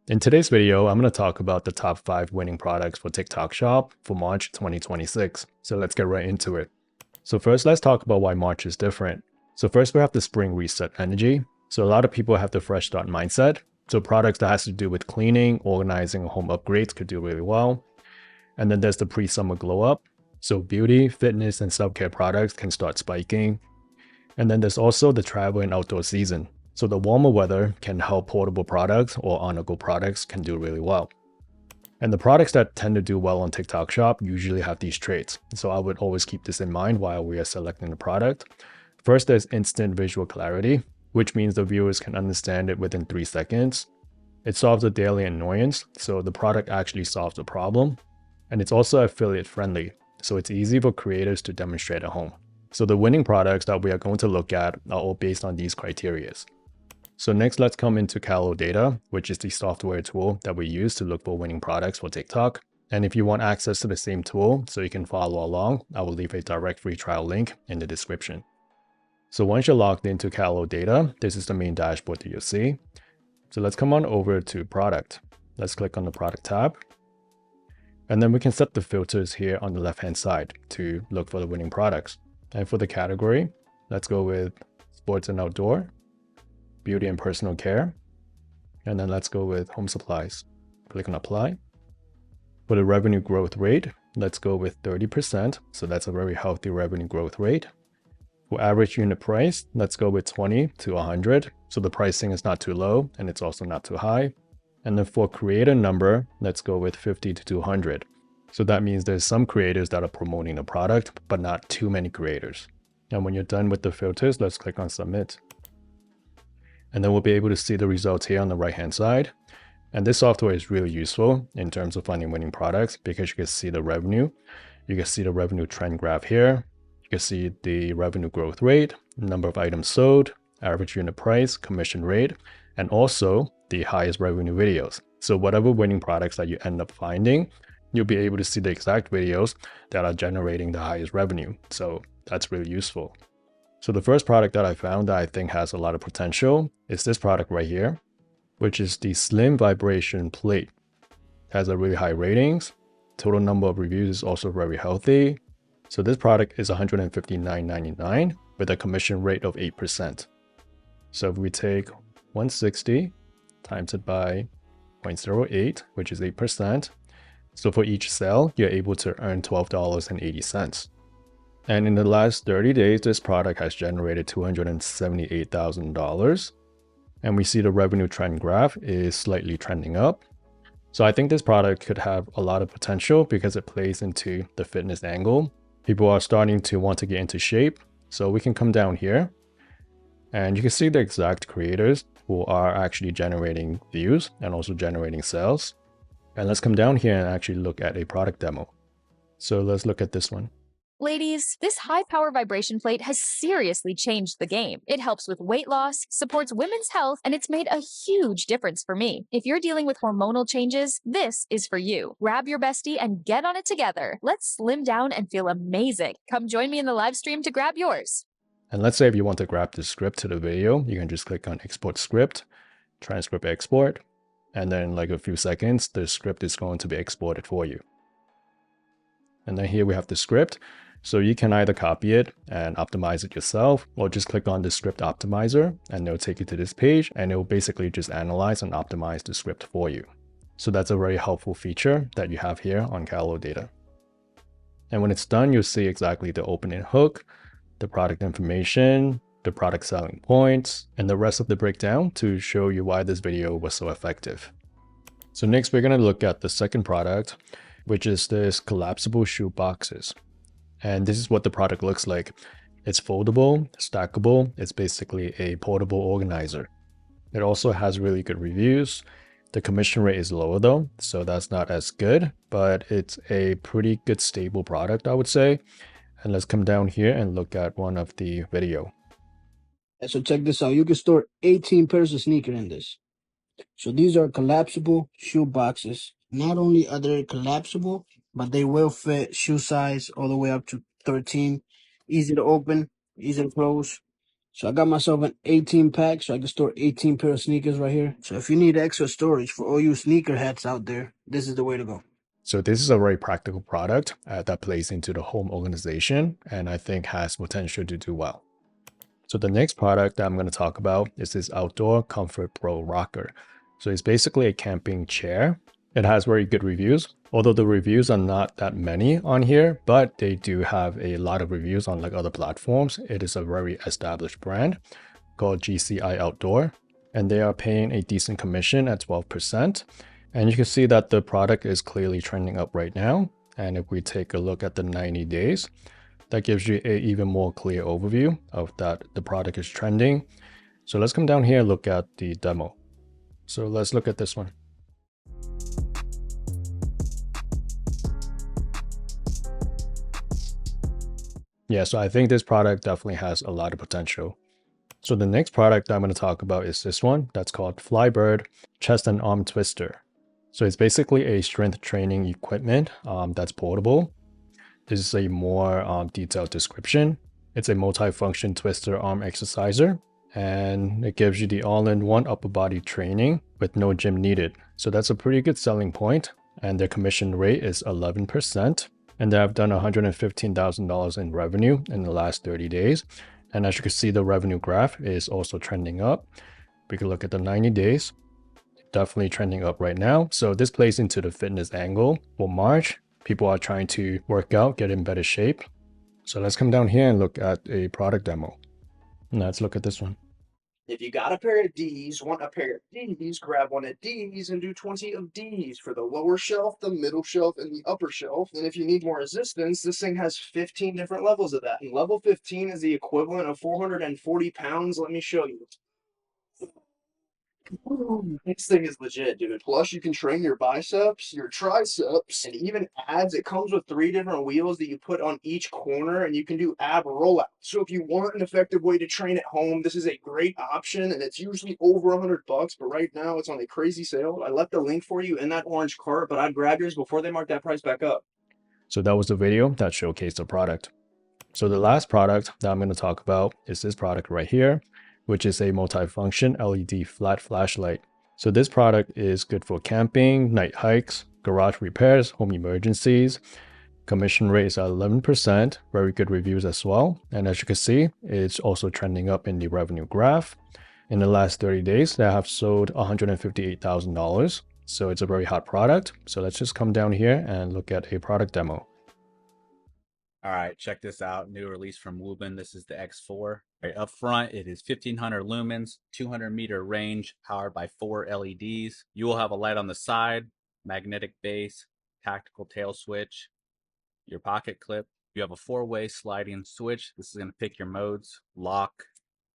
In today's video, I'm going to talk about the top 5 winning products for TikTok Shop for March 2026. So let's get right into it. So first, let's talk about why March is different. So first, we have the spring reset energy. So a lot of people have the fresh start mindset. So products that has to do with cleaning, organizing, home upgrades could do really well. And then there's the pre-summer glow up. So beauty, fitness, and self-care products can start spiking. And then there's also the travel and outdoor season. So the warmer weather can help portable products or on-the-go products can do really well. And the products that tend to do well on TikTok Shop usually have these traits. So I would always keep this in mind while we are selecting the product. First, there's instant visual clarity, which means the viewers can understand it within 3 seconds. It solves a daily annoyance, so the product actually solves the problem. And it's also affiliate friendly, so it's easy for creators to demonstrate at home. So the winning products that we are going to look at are all based on these criteria. So next, let's come into Kalodata, which is the software tool that we use to look for winning products for TikTok. And if you want access to the same tool so you can follow along, I will leave a direct free trial link in the description. So once you're logged into Kalodata, this is the main dashboard that you'll see. So let's come on over to product. Let's click on the product tab. And then we can set the filters here on the left-hand side to look for the winning products. And for the category, let's go with sports and outdoor, beauty and personal care, and then let's go with home supplies. Click on apply. For the revenue growth rate, let's go with 30%. So that's a very healthy revenue growth rate. For average unit price, let's go with 20 to 100. So the pricing is not too low and it's also not too high. And then for creator number, let's go with 50 to 200. So that means there's some creators that are promoting the product, but not too many creators. And when you're done with the filters, let's click on submit. And then we'll be able to see the results here on the right hand side. And this software is really useful in terms of finding winning products because you can see the revenue. You can see the revenue trend graph here. You can see the revenue growth rate, number of items sold, average unit price, commission rate, and also the highest revenue videos. So whatever winning products that you end up finding, you'll be able to see the exact videos that are generating the highest revenue. So that's really useful. So the first product that I found that I think has a lot of potential is this product right here, which is the Slim Vibration Plate. It has a really high ratings. Total number of reviews is also very healthy. So this product is $159.99 with a commission rate of 8%. So if we take 160 times it by 0.08, which is 8%. So for each sale, you're able to earn $12.80. And in the last 30 days, this product has generated $278,000. And we see the revenue trend graph is slightly trending up. So I think this product could have a lot of potential because it plays into the fitness angle. People are starting to want to get into shape. So we can come down here and you can see the exact creators who are actually generating views and also generating sales. And let's come down here and actually look at a product demo. So let's look at this one. Ladies, this high-power vibration plate has seriously changed the game. It helps with weight loss, supports women's health, and it's made a huge difference for me. If you're dealing with hormonal changes, this is for you. Grab your bestie and get on it together. Let's slim down and feel amazing. Come join me in the live stream to grab yours. And let's say if you want to grab the script to the video, you can just click on export script, transcript export, and then in like a few seconds, the script is going to be exported for you. And then here we have the script. So you can either copy it and optimize it yourself, or just click on the script optimizer and it'll take you to this page and it will basically just analyze and optimize the script for you. So that's a very helpful feature that you have here on Kalodata. And when it's done, you'll see exactly the opening hook, the product information, the product selling points, and the rest of the breakdown to show you why this video was so effective. So next, we're going to look at the second product, which is this collapsible shoe boxes. And this is what the product looks like. It's foldable, stackable. It's basically a portable organizer. It also has really good reviews. The commission rate is lower though, so that's not as good, but it's a pretty good stable product, I would say. And let's come down here and look at one of the video. So check this out. You can store 18 pairs of sneakers in this. So these are collapsible shoe boxes. Not only are they collapsible, but they will fit shoe size all the way up to 13. Easy to open, easy to close. So I got myself an 18 pack so I can store 18 pair of sneakers right here. So if you need extra storage for all you sneakerheads out there, this is the way to go. So this is a very practical product that plays into the home organization and I think has potential to do well. So the next product that I'm going to talk about is this Outdoor Comfort Pro Rocker. So it's basically a camping chair. It has very good reviews, although the reviews are not that many on here, but they do have a lot of reviews on like other platforms. It is a very established brand called GCI Outdoor, and they are paying a decent commission at 12%. And you can see that the product is clearly trending up right now. And if we take a look at the 90 days, that gives you an even more clear overview of that the product is trending. So let's come down here and look at the demo. So let's look at this one. Yeah, so I think this product definitely has a lot of potential. So the next product that I'm going to talk about is this one that's called Flybird Chest and Arm Twister. So it's basically a strength training equipment that's portable. This is a more detailed description. It's a multi-function twister arm exerciser, and it gives you the all-in-one upper body training with no gym needed. So that's a pretty good selling point, and their commission rate is 11%, and they have done $115,000 in revenue in the last 30 days. And as you can see, the revenue graph is also trending up. We can look at the 90 days, definitely trending up right now. So this plays into the fitness angle for March. People are trying to work out, get in better shape. So let's come down here and look at a product demo. Let's look at this one. If you got a pair of D's, want a pair of D's, grab one of D's and do 20 of D's for the lower shelf, the middle shelf, and the upper shelf. And if you need more resistance, this thing has 15 different levels of that. And level 15 is the equivalent of 440 pounds. Let me show you. This thing is legit, dude. Plus, you can train your biceps, your triceps, and even abs. It comes with 3 different wheels that you put on each corner, and you can do ab rollout. So if you want an effective way to train at home, this is a great option, and it's usually over $100, but right now it's on a crazy sale. I left the link for you in that orange cart, but I'd grab yours before they mark that price back up. So that was the video that showcased the product. So the last product that I'm going to talk about is this product right here, which is a multifunction LED flat flashlight. So this product is good for camping, night hikes, garage repairs, home emergencies. Commission rate is at 11%, very good reviews as well. And as you can see, it's also trending up in the revenue graph. In the last 30 days, they have sold $158,000. So it's a very hot product. So let's just come down here and look at a product demo. All right, check this out. New release from Woobin. This is the X4. Right up front, it is 1500 lumens, 200-meter range, powered by 4 LEDs. You will have a light on the side, magnetic base, tactical tail switch, your pocket clip. You have a 4-way sliding switch. This is going to pick your modes: lock,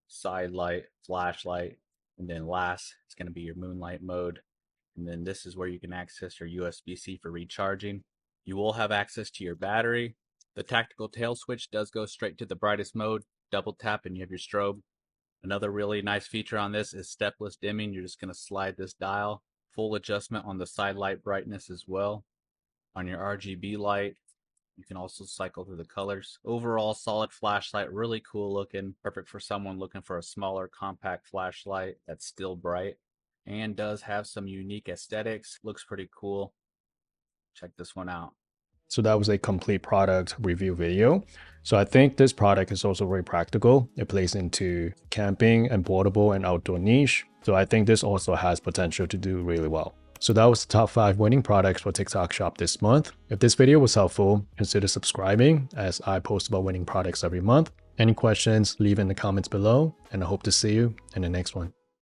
side light, flashlight, and then last, it's going to be your moonlight mode. And then this is where you can access your USB-C for recharging. You will have access to your battery. The tactical tail switch does go straight to the brightest mode. Double tap and you have your strobe. Another really nice feature on this is stepless dimming. You're just going to slide this dial. Full adjustment on the side light brightness as well. On your RGB light, you can also cycle through the colors. Overall, solid flashlight, really cool looking. Perfect for someone looking for a smaller, compact flashlight that's still bright and does have some unique aesthetics. Looks pretty cool. Check this one out. So that was a complete product review video. So I think this product is also very practical. It plays into camping and portable and outdoor niche. So I think this also has potential to do really well. So that was the top 5 winning products for TikTok Shop this month. If this video was helpful, consider subscribing as I post about winning products every month. Any questions, leave in the comments below, and I hope to see you in the next one.